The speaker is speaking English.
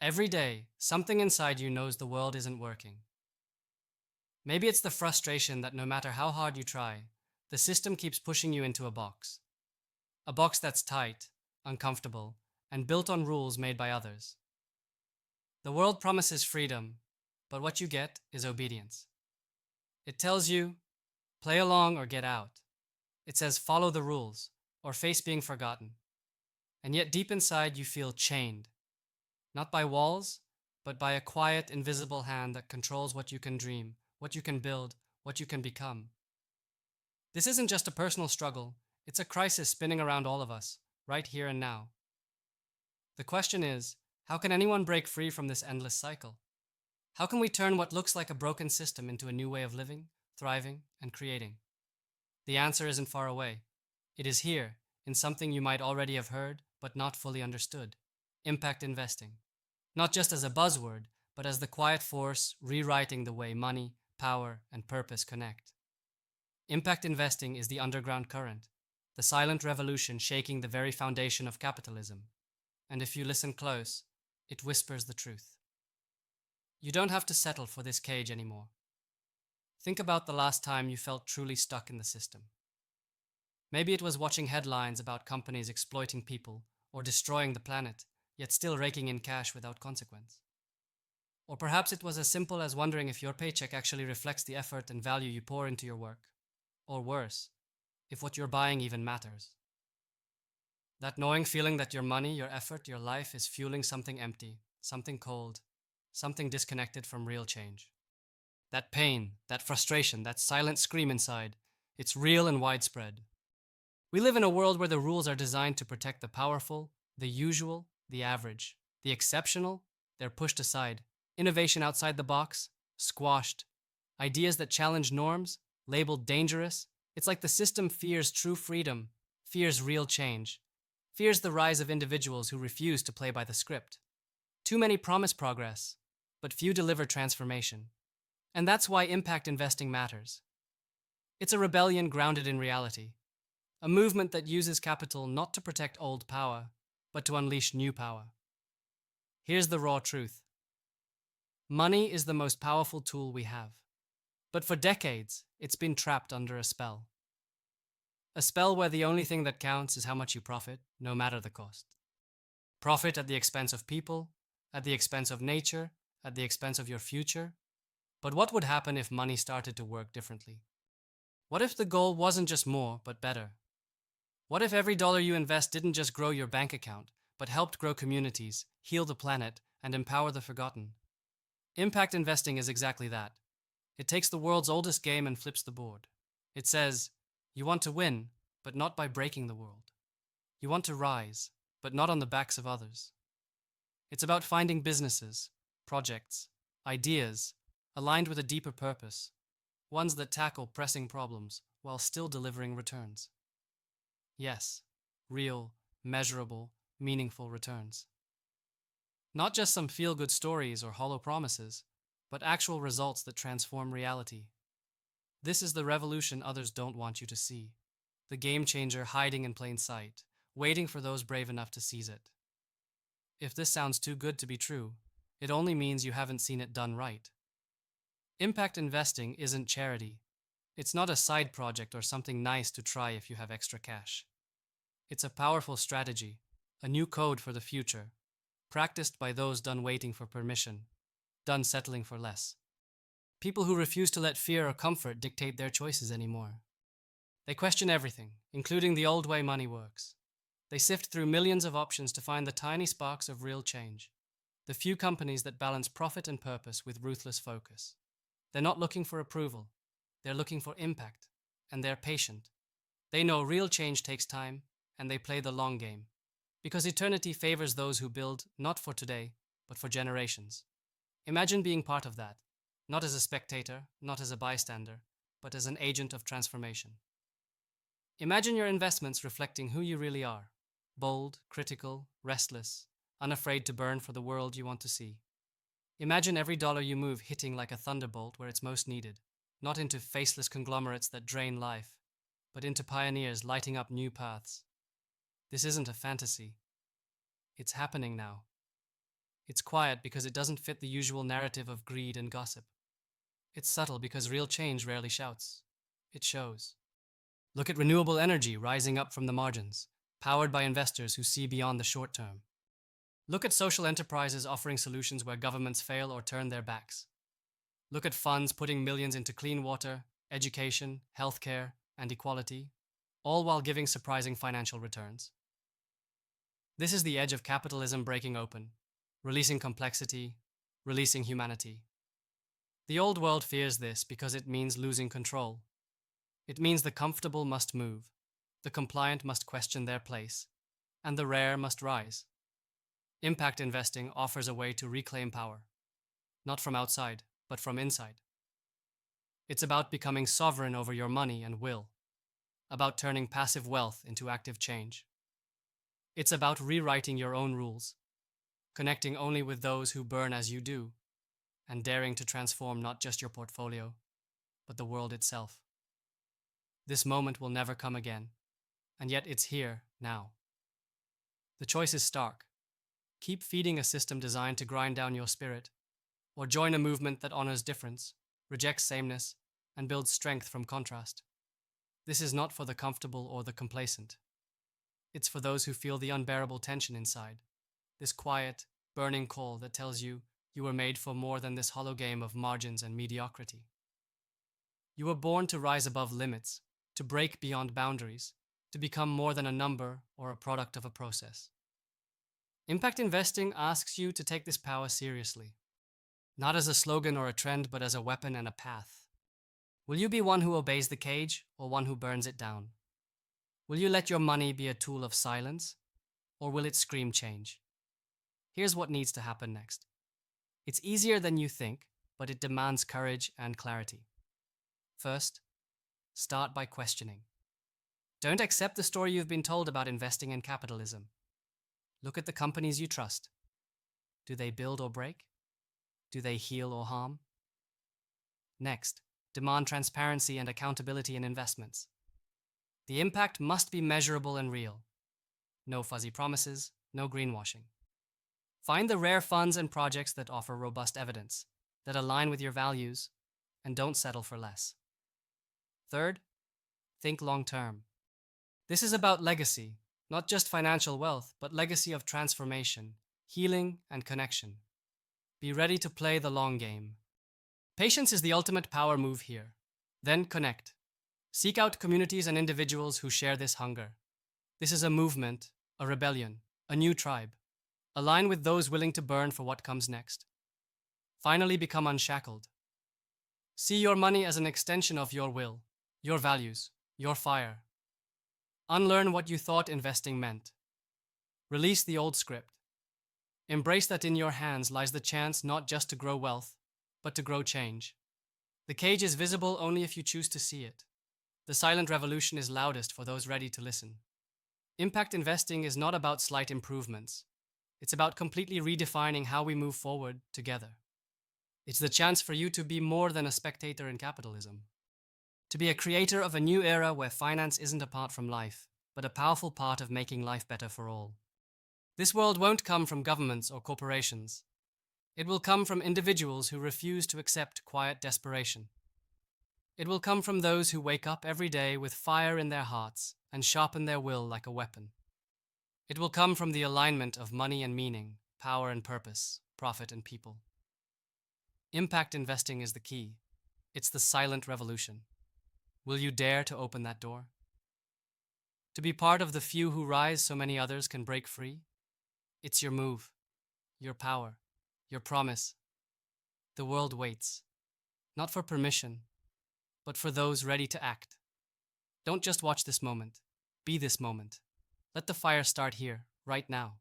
Every day, something inside you knows the world isn't working. Maybe it's the frustration that no matter how hard you try, the system keeps pushing you into a box. A box that's tight, uncomfortable, and built on rules made by others. The world promises freedom, but what you get is obedience. It tells you, play along or get out. It says follow the rules or face being forgotten. And yet deep inside you feel chained, not by walls, but by a quiet, invisible hand that controls what you can dream, what you can build, what you can become. This isn't just a personal struggle, it's a crisis spinning around all of us, right here and now. The question is, how can anyone break free from this endless cycle? How can we turn what looks like a broken system into a new way of living, thriving, and creating? The answer isn't far away. It is here, in something you might already have heard, but not fully understood: impact investing. Not just as a buzzword, but as the quiet force rewriting the way money, power, and purpose connect. Impact investing is the underground current, the silent revolution shaking the very foundation of capitalism. And if you listen close, it whispers the truth. You don't have to settle for this cage anymore. Think about the last time you felt truly stuck in the system. Maybe it was watching headlines about companies exploiting people or destroying the planet, yet still raking in cash without consequence. Or perhaps it was as simple as wondering if your paycheck actually reflects the effort and value you pour into your work. Or worse, if what you're buying even matters. That knowing feeling that your money, your effort, your life is fueling something empty, something cold, something disconnected from real change. That pain, that frustration, that silent scream inside, it's real and widespread. We live in a world where the rules are designed to protect the powerful, the usual, the average. The exceptional, they're pushed aside. Innovation outside the box, squashed. Ideas that challenge norms, labeled dangerous. It's like the system fears true freedom, fears real change, fears the rise of individuals who refuse to play by the script. Too many promise progress, but few deliver transformation. And that's why impact investing matters. It's a rebellion grounded in reality, a movement that uses capital not to protect old power, but to unleash new power. Here's the raw truth. Money is the most powerful tool we have, but for decades, it's been trapped under a spell. A spell where the only thing that counts is how much you profit, no matter the cost. Profit at the expense of people, at the expense of nature, at the expense of your future. But what would happen if money started to work differently? What if the goal wasn't just more, but better? What if every dollar you invest didn't just grow your bank account, but helped grow communities, heal the planet, and empower the forgotten? Impact investing is exactly that. It takes the world's oldest game and flips the board. It says, you want to win, but not by breaking the world. You want to rise, but not on the backs of others. It's about finding businesses, projects, ideas, aligned with a deeper purpose, ones that tackle pressing problems while still delivering returns. Yes, real, measurable, meaningful returns. Not just some feel-good stories or hollow promises, but actual results that transform reality. This is the revolution others don't want you to see, the game changer hiding in plain sight, waiting for those brave enough to seize it. If this sounds too good to be true, it only means you haven't seen it done right. Impact investing isn't charity. It's not a side project or something nice to try if you have extra cash. It's a powerful strategy, a new code for the future, practiced by those done waiting for permission, done settling for less. People who refuse to let fear or comfort dictate their choices anymore. They question everything, including the old way money works. They sift through millions of options to find the tiny sparks of real change, the few companies that balance profit and purpose with ruthless focus. They're not looking for approval. They're looking for impact, and they're patient. They know real change takes time, and they play the long game, because eternity favors those who build not for today, but for generations. Imagine being part of that, not as a spectator, not as a bystander, but as an agent of transformation. Imagine your investments reflecting who you really are: bold, critical, restless, unafraid to burn for the world you want to see. Imagine every dollar you move hitting like a thunderbolt where it's most needed, not into faceless conglomerates that drain life, but into pioneers lighting up new paths. This isn't a fantasy. It's happening now. It's quiet because it doesn't fit the usual narrative of greed and gossip. It's subtle because real change rarely shouts. It shows. Look at renewable energy rising up from the margins, powered by investors who see beyond the short term. Look at social enterprises offering solutions where governments fail or turn their backs. Look at funds putting millions into clean water, education, healthcare, and equality, all while giving surprising financial returns. This is the edge of capitalism breaking open, releasing complexity, releasing humanity. The old world fears this because it means losing control. It means the comfortable must move, the compliant must question their place, and the rare must rise. Impact investing offers a way to reclaim power, not from outside, but from inside. It's about becoming sovereign over your money and will, about turning passive wealth into active change. It's about rewriting your own rules, connecting only with those who burn as you do, and daring to transform not just your portfolio, but the world itself. This moment will never come again, and yet it's here now. The choice is stark. Keep feeding a system designed to grind down your spirit, or join a movement that honors difference, rejects sameness, and builds strength from contrast. This is not for the comfortable or the complacent. It's for those who feel the unbearable tension inside, this quiet, burning call that tells you you were made for more than this hollow game of margins and mediocrity. You were born to rise above limits, to break beyond boundaries, to become more than a number or a product of a process. Impact investing asks you to take this power seriously, not as a slogan or a trend, but as a weapon and a path. Will you be one who obeys the cage or one who burns it down? Will you let your money be a tool of silence, or will it scream change? Here's what needs to happen next. It's easier than you think, but it demands courage and clarity. First, start by questioning. Don't accept the story you've been told about investing in capitalism. Look at the companies you trust. Do they build or break? Do they heal or harm? Next, demand transparency and accountability in investments. The impact must be measurable and real. No fuzzy promises, no greenwashing. Find the rare funds and projects that offer robust evidence, that align with your values, and don't settle for less. Third, think long term. This is about legacy, not just financial wealth, but legacy of transformation, healing, and connection. Be ready to play the long game. Patience is the ultimate power move here. Then connect. Seek out communities and individuals who share this hunger. This is a movement, a rebellion, a new tribe. Align with those willing to burn for what comes next. Finally, become unshackled. See your money as an extension of your will, your values, your fire. Unlearn what you thought investing meant. Release the old script. Embrace that in your hands lies the chance not just to grow wealth, but to grow change. The cage is visible only if you choose to see it. The silent revolution is loudest for those ready to listen. Impact investing is not about slight improvements. It's about completely redefining how we move forward together. It's the chance for you to be more than a spectator in capitalism. To be a creator of a new era where finance isn't apart from life, but a powerful part of making life better for all. This world won't come from governments or corporations. It will come from individuals who refuse to accept quiet desperation. It will come from those who wake up every day with fire in their hearts and sharpen their will like a weapon. It will come from the alignment of money and meaning, power and purpose, profit and people. Impact investing is the key. It's the silent revolution. Will you dare to open that door? To be part of the few who rise so many others can break free? It's your move, your power, your promise. The world waits, not for permission, but for those ready to act. Don't just watch this moment. Be this moment. Let the fire start here, right now.